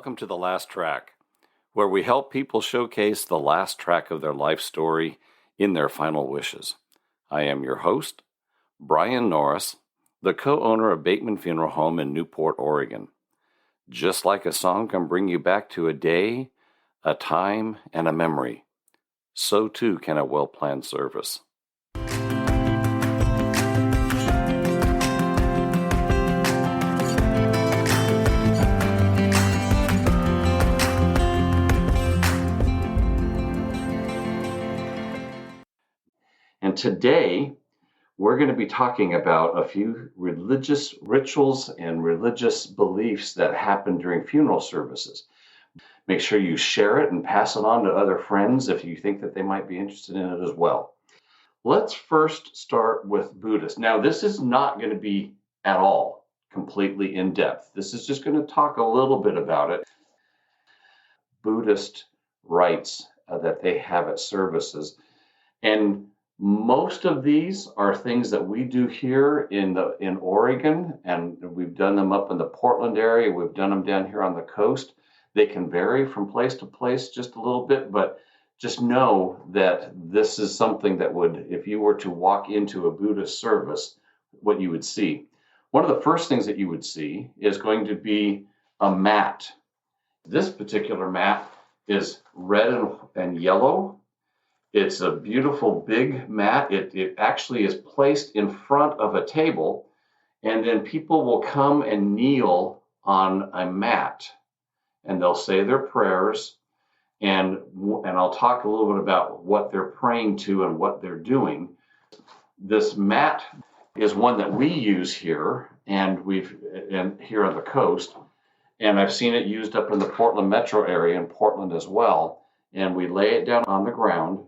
Welcome to The Last Track, where we help people showcase the last track of their life story in their final wishes. I am your host, Brian Norris, the co-owner of Bateman Funeral Home in Newport, Oregon. Just like a song can bring you back to a day, a time, and a memory, so too can a well-planned service. And today, we're going to be talking about a few religious rituals and religious beliefs that happen during funeral services. Make sure you share it and pass it on to other friends if you think that they might be interested in it as well. Let's first start with Buddhist. Now, this is not going to be at all completely in depth. This is just going to talk a little bit about it. Buddhist rites that they have at services. And most of these are things that we do here in Oregon, and we've done them up in the Portland area. We've done them down here on the coast. They can vary from place to place just a little bit, but just know that this is something that would, if you were to walk into a Buddhist service, what you would see. One of the first things that you would see is going to be a mat. This particular mat is red and yellow. It's a beautiful big mat. It actually is placed in front of a table, and then people will come and kneel on a mat, and they'll say their prayers, and I'll talk a little bit about what they're praying to and what they're doing. This mat is one that we use here, and here on the coast, and I've seen it used up in the Portland metro area in Portland as well, and we lay it down on the ground.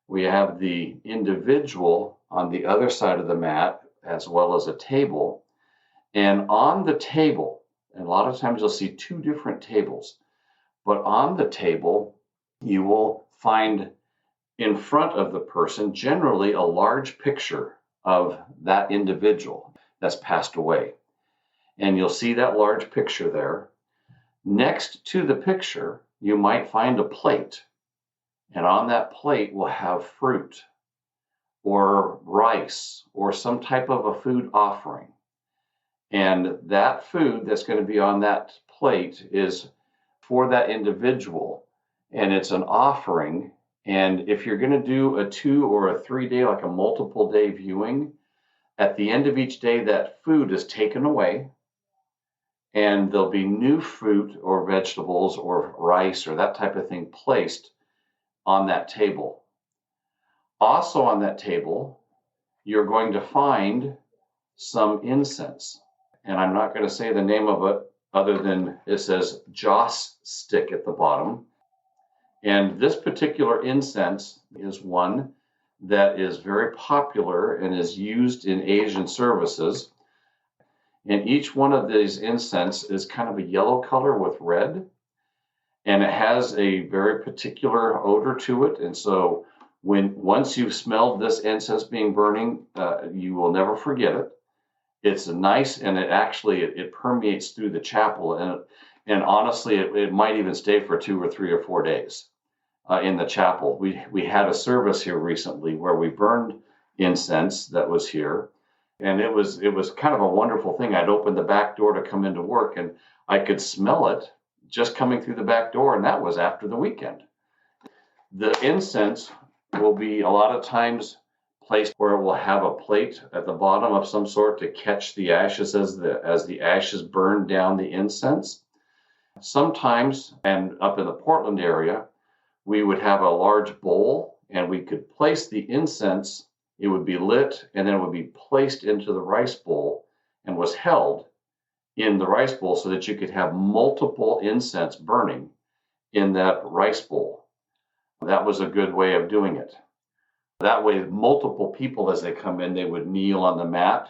We have the individual on the other side of the mat, as well as a table. And on the table, and a lot of times you'll see two different tables, but on the table, you will find in front of the person generally a large picture of that individual that's passed away. And you'll see that large picture there. Next to the picture, you might find a plate. And on that plate will have fruit or rice or some type of a food offering. And that food that's going to be on that plate is for that individual. And it's an offering. And if you're going to do a 2 or a 3 day, like a multiple day viewing, at the end of each day, that food is taken away. And there'll be new fruit or vegetables or rice or that type of thing placed on that table. Also on that table, you're going to find some incense. And I'm not going to say the name of it other than it says joss stick at the bottom. And this particular incense is one that is very popular and is used in Asian services. And each one of these incense is kind of a yellow color with red. And it has a very particular odor to it. And so once you've smelled this incense being burning, you will never forget it. It's nice, and it permeates through the chapel. And honestly, it might even stay for 2 or 3 or 4 days in the chapel. We had a service here recently where we burned incense that was here. And it was kind of a wonderful thing. I'd opened the back door to come into work, and I could smell it just coming through the back door, and that was after the weekend. The incense will be a lot of times placed where it will have a plate at the bottom of some sort to catch the ashes as the ashes burn down the incense. Sometimes, and up in the Portland area, we would have a large bowl, and we could place the incense. It would be lit, and then it would be placed into the rice bowl and was held in the rice bowl so that you could have multiple incense burning in that rice bowl. That was a good way of doing it. That way, multiple people, as they come in, they would kneel on the mat,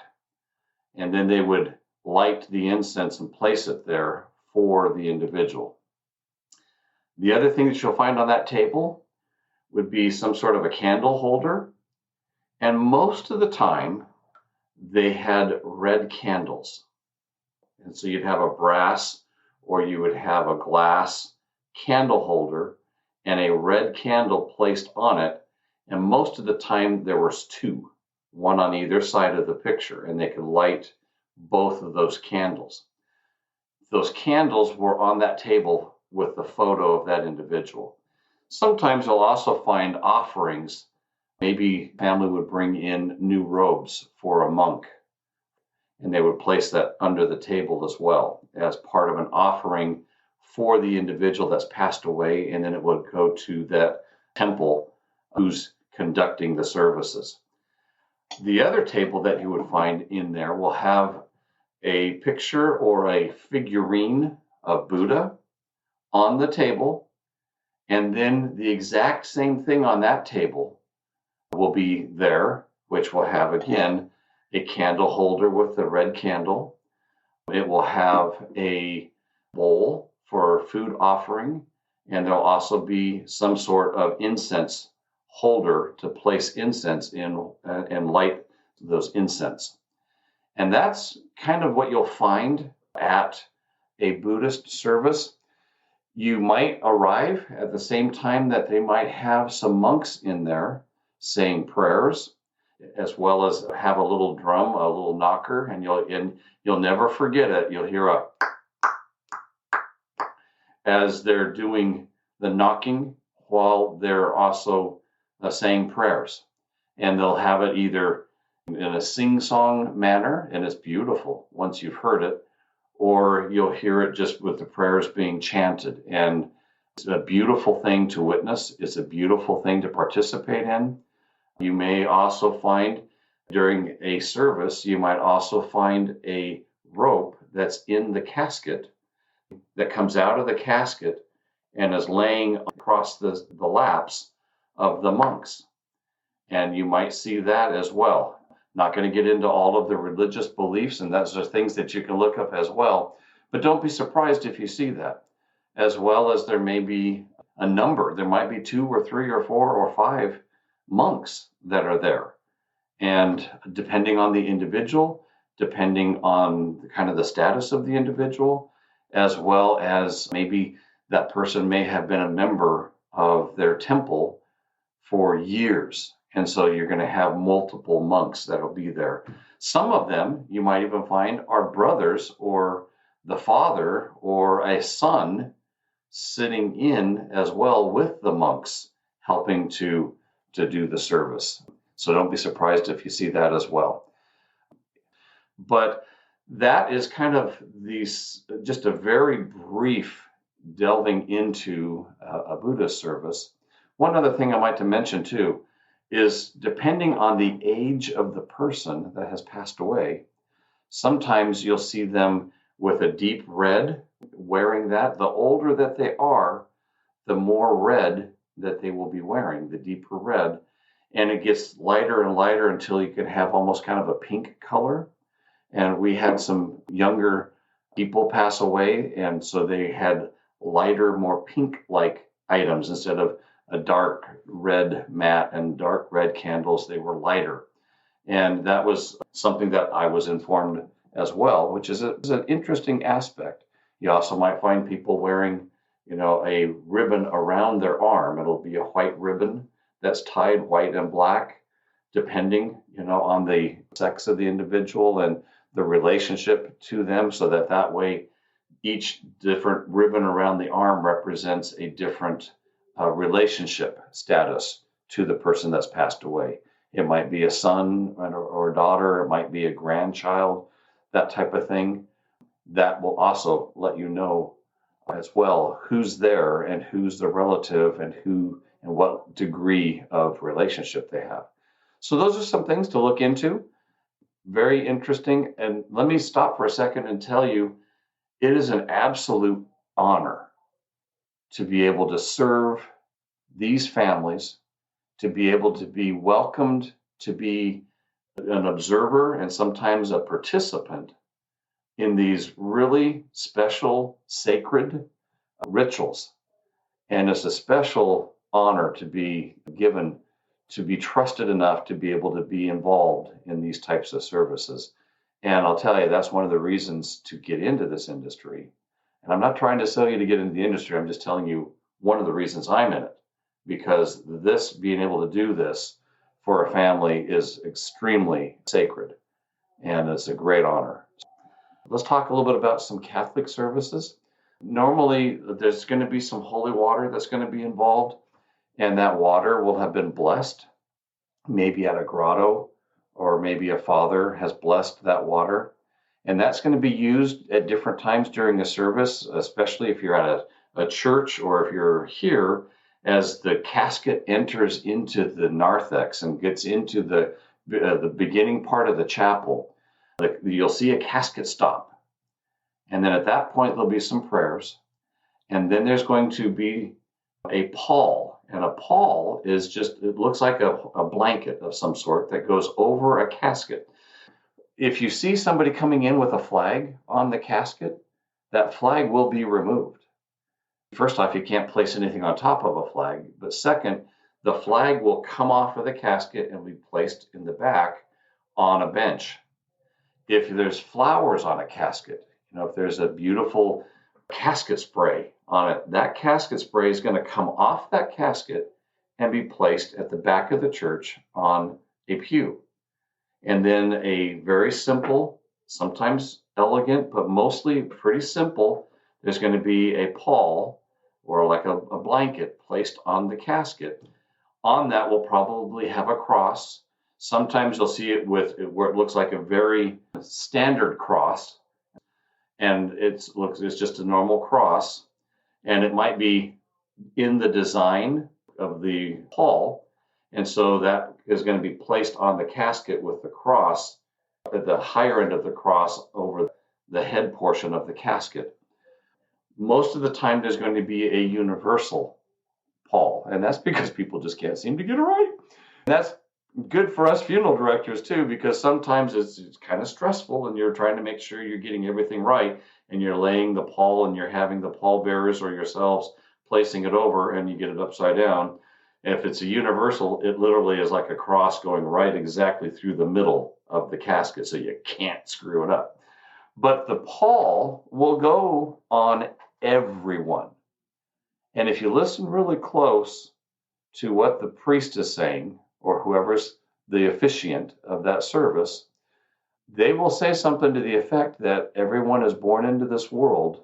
and then they would light the incense and place it there for the individual. The other thing that you'll find on that table would be some sort of a candle holder. And most of the time, they had red candles. And so you'd have a brass or you would have a glass candle holder and a red candle placed on it. And most of the time there was two, one on either side of the picture, and they could light both of those candles. Those candles were on that table with the photo of that individual. Sometimes you'll also find offerings. Maybe family would bring in new robes for a monk, and they would place that under the table as well as part of an offering for the individual that's passed away, and then it would go to that temple who's conducting the services. The other table that you would find in there will have a picture or a figurine of Buddha on the table, and then the exact same thing on that table will be there, which will have, again, a candle holder with the red candle. It will have a bowl for food offering, and there'll also be some sort of incense holder to place incense in and light those incense. And that's kind of what you'll find at a Buddhist service. You might arrive at the same time that they might have some monks in there saying prayers, as well as have a little drum, a little knocker, and you'll never forget it. You'll hear a as they're doing the knocking while they're also saying prayers. And they'll have it either in a sing-song manner, and it's beautiful once you've heard it, or you'll hear it just with the prayers being chanted. And it's a beautiful thing to witness. It's a beautiful thing to participate in. You may also find during a service, you might also find a rope that's in the casket that comes out of the casket and is laying across the laps of the monks. And you might see that as well. Not going to get into all of the religious beliefs, and those are things that you can look up as well. But don't be surprised if you see that, as well as there may be a number. There might be 2 or 3 or 4 or 5 monks that are there. And depending on the individual, depending on kind of the status of the individual, as well as maybe that person may have been a member of their temple for years. And so you're going to have multiple monks that'll be there. Some of them you might even find are brothers or the father or a son sitting in as well with the monks, helping to do the service. So don't be surprised if you see that as well. But that is kind of just a very brief delving into a Buddhist service. One other thing I might to mention too is depending on the age of the person that has passed away, sometimes you'll see them with a deep red wearing that. The older that they are, the more red that they will be wearing, the deeper red. And it gets lighter and lighter until you can have almost kind of a pink color. And we had some younger people pass away, and so they had lighter, more pink-like items instead of a dark red mat and dark red candles. They were lighter. And that was something that I was informed as well, which is an interesting aspect. You also might find people wearing, a ribbon around their arm. It'll be a white ribbon that's tied white and black, depending, on the sex of the individual and the relationship to them, so that way each different ribbon around the arm represents a different relationship status to the person that's passed away. It might be a son or a daughter, it might be a grandchild, that type of thing. That will also let you know as well who's there and who's the relative and what degree of relationship they have. So those are some things to look into. Very interesting. And let me stop for a second and tell you, it is an absolute honor to be able to serve these families, to be able to be welcomed, to be an observer and sometimes a participant in these really special, sacred rituals. And it's a special honor to be given, to be trusted enough to be able to be involved in these types of services. And I'll tell you, that's one of the reasons to get into this industry, And I'm not trying to sell you to get into the industry. I'm just telling you one of the reasons I'm in it, because this being able to do this for a family is extremely sacred, and it's a great honor. Let's talk a little bit about some Catholic services. Normally, there's going to be some holy water that's going to be involved, and that water will have been blessed, maybe at a grotto, or maybe a father has blessed that water. And that's going to be used at different times during a service, especially if you're at a church or if you're here, as the casket enters into the narthex and gets into the beginning part of the chapel. You'll see a casket stop. And then at that point, there'll be some prayers. And then there's going to be a pall. And a pall is just, it looks like a blanket of some sort that goes over a casket. If you see somebody coming in with a flag on the casket, that flag will be removed. First off, you can't place anything on top of a flag. But second, the flag will come off of the casket and be placed in the back on a bench. If there's flowers on a casket, if there's a beautiful casket spray on it, that casket spray is going to come off that casket and be placed at the back of the church on a pew. And then a very simple, sometimes elegant, but mostly pretty simple, there's going to be a pall or like a blanket placed on the casket. On that will probably have a cross. Sometimes you'll see it with where it looks like a very standard cross, and it's just a normal cross, and it might be in the design of the pall, and so that is going to be placed on the casket with the cross at the higher end of the cross over the head portion of the casket. Most of the time there's going to be a universal pall, and that's because people just can't seem to get it right. And that's good for us funeral directors too, because sometimes it's kind of stressful and you're trying to make sure you're getting everything right, and you're laying the pall and you're having the pallbearers or yourselves placing it over, and you get it upside down. If it's a universal, it literally is like a cross going right exactly through the middle of the casket, so you can't screw it up. But the pall will go on everyone. And if you listen really close to what the priest is saying, or whoever's the officiant of that service, they will say something to the effect that everyone is born into this world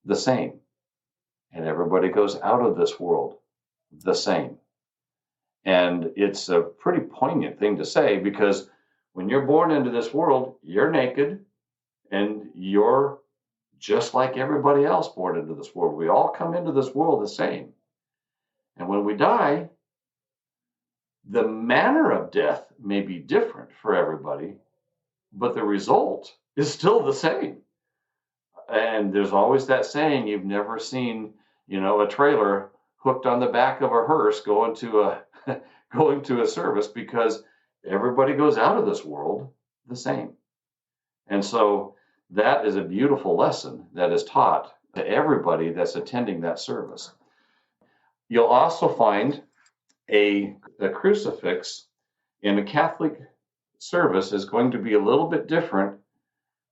the same, and everybody goes out of this world the same. And it's a pretty poignant thing to say, because when you're born into this world, you're naked and you're just like everybody else born into this world. We all come into this world the same. And when we die, the manner of death may be different for everybody, but the result is still the same. And there's always that saying, you've never seen, a trailer hooked on the back of a hearse going to a service, because everybody goes out of this world the same. And so that is a beautiful lesson that is taught to everybody that's attending that service. You'll also find a crucifix in a Catholic service is going to be a little bit different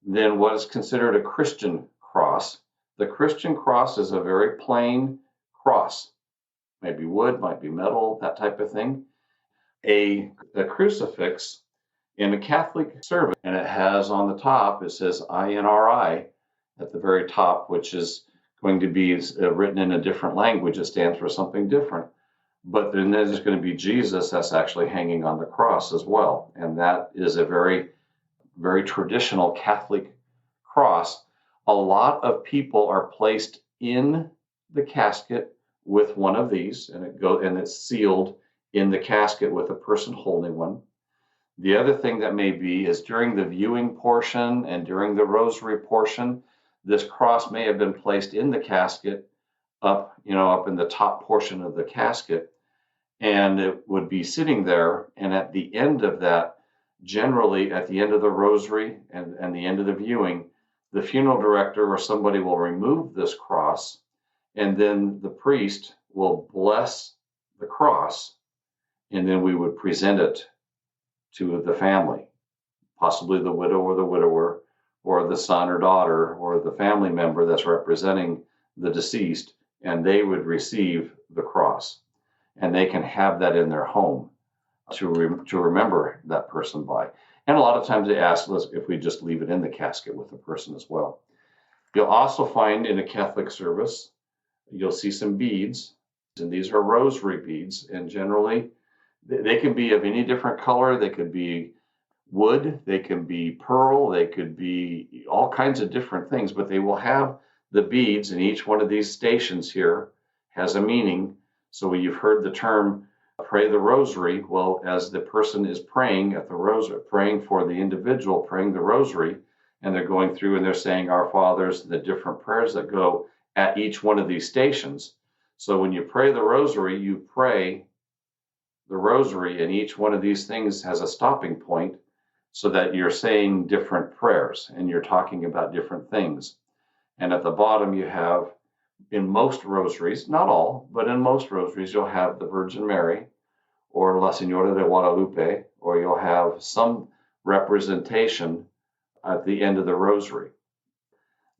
than what is considered a Christian cross. The Christian cross is a very plain cross. Maybe wood, might be metal, that type of thing. A crucifix in a Catholic service, and it has on the top, it says INRI at the very top, which is going to be written in a different language. It stands for something different. But then there's going to be Jesus that's actually hanging on the cross as well. And that is a very, very traditional Catholic cross. A lot of people are placed in the casket with one of these, and it's sealed in the casket with a person holding one. The other thing that may be is during the viewing portion and during the rosary portion, this cross may have been placed in the casket up in the top portion of the casket, and it would be sitting there. And at the end of that, generally at the end of the rosary and the end of the viewing, the funeral director or somebody will remove this cross, and then the priest will bless the cross, and then we would present it to the family, possibly the widow or the widower, or the son or daughter or the family member that's representing the deceased, and they would receive the cross. And they can have that in their home to remember that person by. And a lot of times they ask us if we just leave it in the casket with the person as well. You'll also find in a Catholic service, you'll see some beads, and these are rosary beads. And generally, they can be of any different color. They could be wood, they can be pearl, they could be all kinds of different things, but they will have the beads, and each one of these stations here has a meaning. So when you've heard the term pray the rosary, well, as the person is praying at the rosary, praying for the individual, praying the rosary, and they're going through and they're saying Our Fathers, the different prayers that go at each one of these stations. So when you pray the rosary, you pray the rosary, and each one of these things has a stopping point so that you're saying different prayers and you're talking about different things. And at the bottom, you have, in most rosaries, not all, but in most rosaries, you'll have the Virgin Mary or La Señora de Guadalupe, or you'll have some representation at the end of the rosary.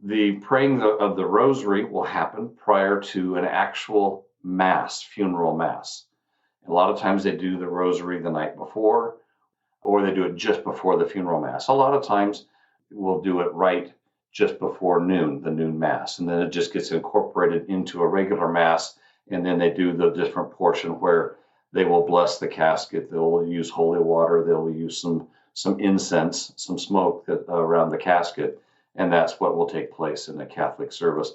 The praying of the rosary will happen prior to an actual mass, funeral mass. A lot of times they do the rosary the night before, or they do it just before the funeral mass. A lot of times we'll do it right just before noon, the noon mass, and then it just gets incorporated into a regular mass, and then they do the different portion where they will bless the casket, they'll use holy water, they'll use some incense, some smoke around the casket, and that's what will take place in the Catholic service.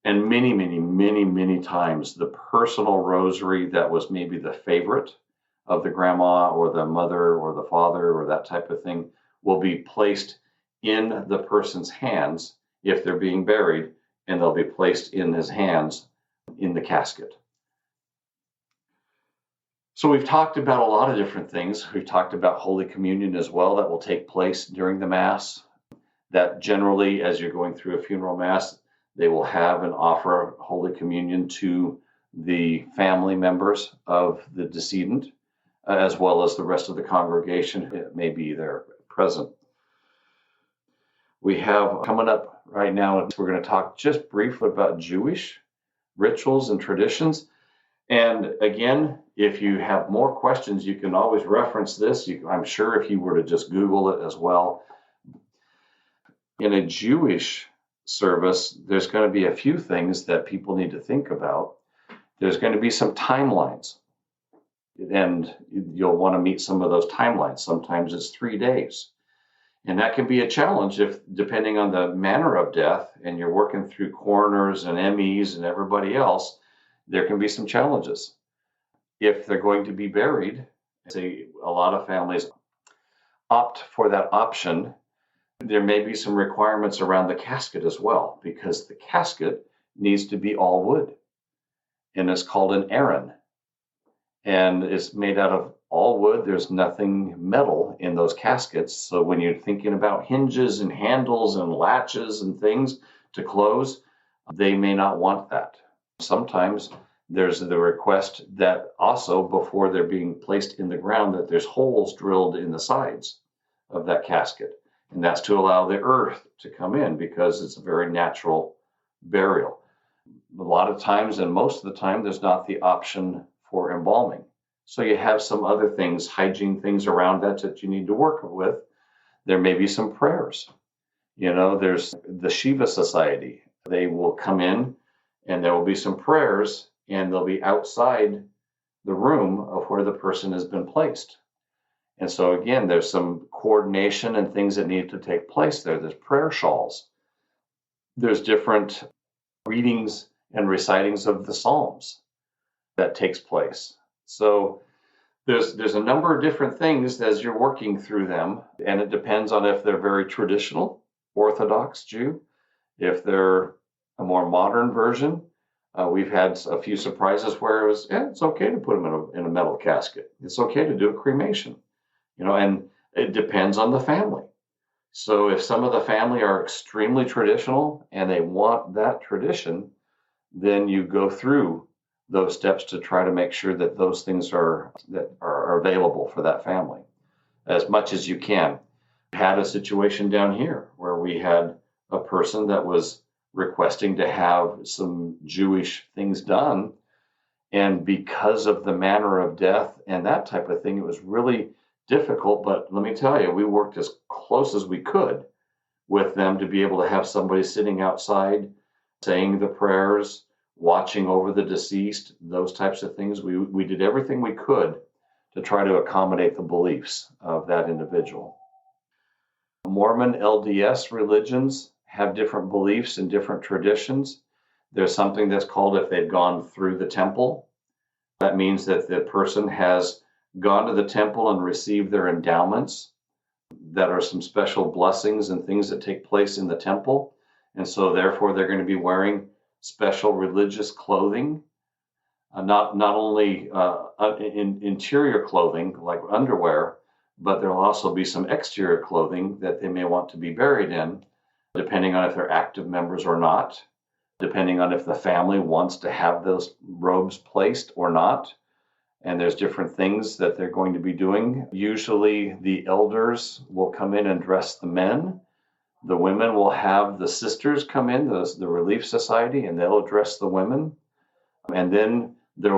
And many, many, many, many times, the personal rosary that was maybe the favorite of the grandma or the mother or the father or that type of thing will be placed in the person's hands if they're being buried, and they'll be placed in his hands in the casket. So we've talked about a lot of different things. We've talked about Holy Communion as well, that will take place during the Mass. That generally, as you're going through a funeral Mass, they will have and offer Holy Communion to the family members of the decedent, as well as the rest of the congregation that may be there present. We have coming up right now, we're going to talk just briefly about Jewish rituals and traditions. And again, if you have more questions, you can always reference this. I'm sure if you were to just Google it as well. In a Jewish service, there's going to be a few things that people need to think about. There's going to be some timelines, and you'll want to meet some of those timelines. Sometimes it's 3 days. And that can be a challenge if, depending on the manner of death, and you're working through coroners and MEs and everybody else, there can be some challenges. If they're going to be buried, say a lot of families opt for that option, there may be some requirements around the casket as well, because the casket needs to be all wood. And it's called an aron. And it's made out of all wood. There's nothing metal in those caskets. So when you're thinking about hinges and handles and latches and things to close, they may not want that. Sometimes there's the request that also, before they're being placed in the ground, that there's holes drilled in the sides of that casket. And that's to allow the earth to come in, because it's a very natural burial. A lot of times, and most of the time, there's not the option for embalming. So you have some other things, hygiene things around that you need to work with. There may be some prayers. There's the Shiva Society. They will come in and there will be some prayers, and they'll be outside the room of where the person has been placed. And so again, there's some coordination and things that need to take place there. There's prayer shawls. There's different readings and recitings of the Psalms that takes place. So there's a number of different things as you're working through them, and it depends on if they're very traditional Orthodox Jew, if they're a more modern version. We've had a few surprises where it's okay to put them in a metal casket. It's okay to do a cremation, and it depends on the family. So if some of the family are extremely traditional and they want that tradition, then you go through those steps to try to make sure that those things are available for that family as much as you can. We had a situation down here where we had a person that was requesting to have some Jewish things done. And because of the manner of death and that type of thing, it was really difficult. But let me tell you, we worked as close as we could with them to be able to have somebody sitting outside saying the prayers, watching over the deceased, those types of things. We did everything we could to try to accommodate the beliefs of that individual. Mormon LDS religions have different beliefs and different traditions. There's something that's called if they've gone through the temple. That means that the person has gone to the temple and received their endowments. That are some special blessings and things that take place in the temple. And so therefore they're going to be wearing special religious clothing, not only in interior clothing like underwear, but there'll also be some exterior clothing that they may want to be buried in, depending on if they're active members or not, depending on if the family wants to have those robes placed or not. And there's different things that they're going to be doing. Usually the elders will come in and dress the men. The women will have the sisters come in, the Relief Society, and they'll address the women. And then there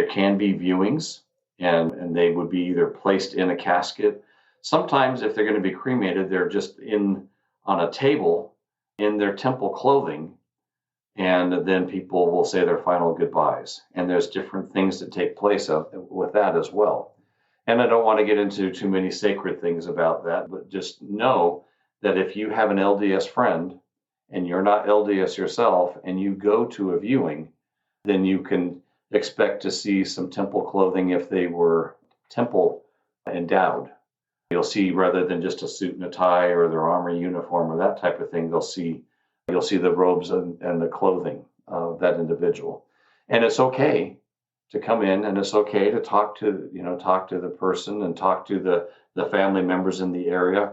can be viewings, and they would be either placed in a casket. Sometimes if they're going to be cremated, they're just on a table in their temple clothing. And then people will say their final goodbyes. And there's different things that take place with that as well. And I don't want to get into too many sacred things about that, but just know that if you have an LDS friend and you're not LDS yourself and you go to a viewing, then you can expect to see some temple clothing if they were temple endowed. You'll see, rather than just a suit and a tie or their army uniform or that type of thing, you'll see the robes and the clothing of that individual. And it's okay to come in, and it's okay to talk to the person and talk to the family members in the area,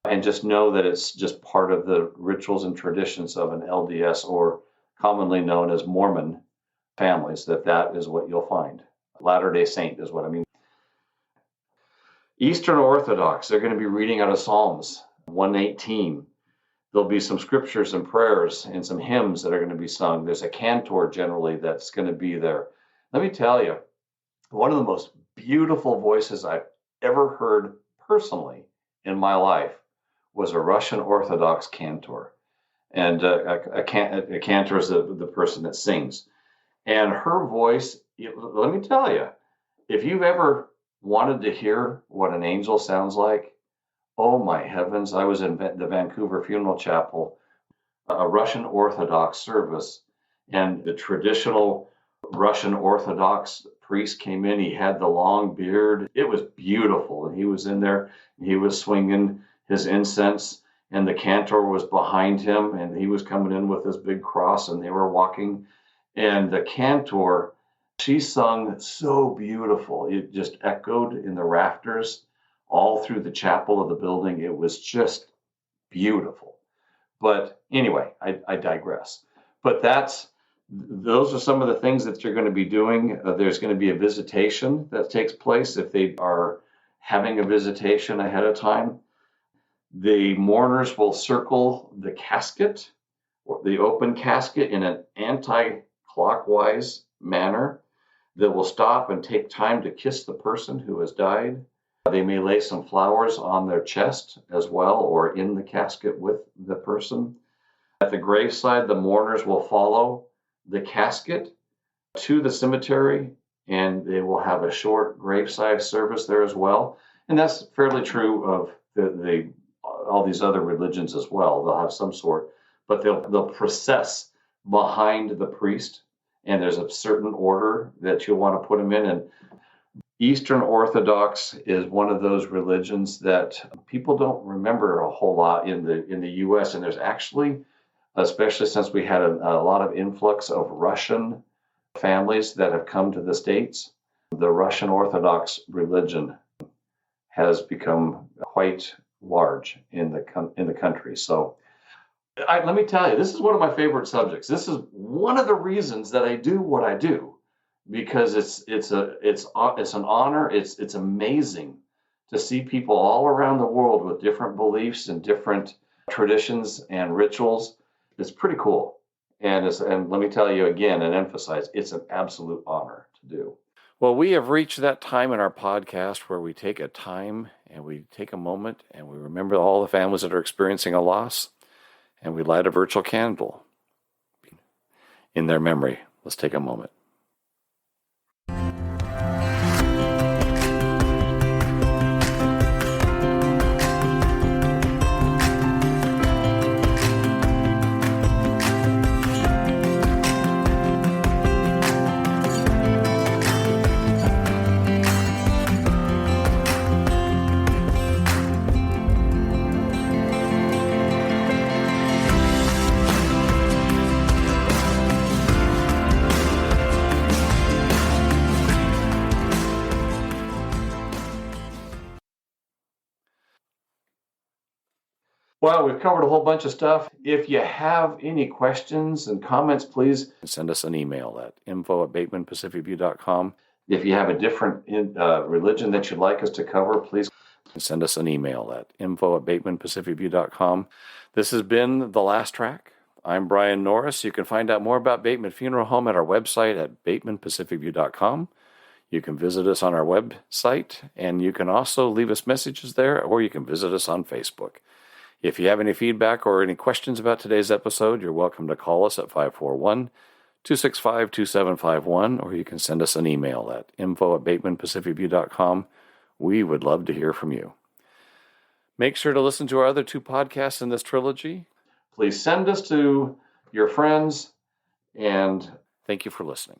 and just know that it's just part of the rituals and traditions of an LDS, or commonly known as Mormon families, that is what you'll find. Latter-day Saint is what I mean. Eastern Orthodox, they're going to be reading out of Psalms 118. There'll be some scriptures and prayers and some hymns that are going to be sung. There's a cantor generally that's going to be there. Let me tell you, one of the most beautiful voices I've ever heard personally in my life was a Russian Orthodox cantor. And a cantor is the person that sings. And her voice, let me tell you, if you've ever wanted to hear what an angel sounds like, oh my heavens, I was in the Vancouver Funeral Chapel, a Russian Orthodox service, and the traditional Russian Orthodox priest came in. He had the long beard. It was beautiful. And he was in there, and he was swinging his incense, and the cantor was behind him, and he was coming in with this big cross, and they were walking. And the cantor, she sung so beautiful. It just echoed in the rafters all through the chapel of the building. It was just beautiful. But anyway, I digress. But those are some of the things that you're going to be doing. There's going to be a visitation that takes place if they are having a visitation ahead of time. The mourners will circle the casket, or the open casket, in an anti-clockwise manner. They will stop and take time to kiss the person who has died. They may lay some flowers on their chest as well, or in the casket with the person. At the graveside, the mourners will follow the casket to the cemetery, and they will have a short graveside service there as well. And that's fairly true of all these other religions as well. They'll have some sort, but they'll process behind the priest, and there's a certain order that you'll want to put them in. And Eastern Orthodox is one of those religions that people don't remember a whole lot in the U.S. And there's actually, especially since we had a lot of influx of Russian families that have come to the States, the Russian Orthodox religion has become quite large in the country. So let me tell you, this is one of my favorite subjects. This is one of the reasons that I do what I do, because it's an honor. It's amazing to see people all around the world with different beliefs and different traditions and rituals. It's pretty cool. And let me tell you again and emphasize, it's an absolute honor to do. Well, we have reached that time in our podcast where we take a time and we take a moment and we remember all the families that are experiencing a loss, and we light a virtual candle in their memory. Let's take a moment. Well, we've covered a whole bunch of stuff. If you have any questions and comments, please send us an email at info@batemanpacificview.com. If you have a different religion that you'd like us to cover, please send us an email at info@batemanpacificview.com. This has been The Last Track. I'm Brian Norris. You can find out more about Bateman Funeral Home at our website at batemanpacificview.com. You can visit us on our website, and you can also leave us messages there, or you can visit us on Facebook. If you have any feedback or any questions about today's episode, you're welcome to call us at 541-265-2751, or you can send us an email at info@batemanpacificview.com. We would love to hear from you. Make sure to listen to our other 2 podcasts in this trilogy. Please send us to your friends, and thank you for listening.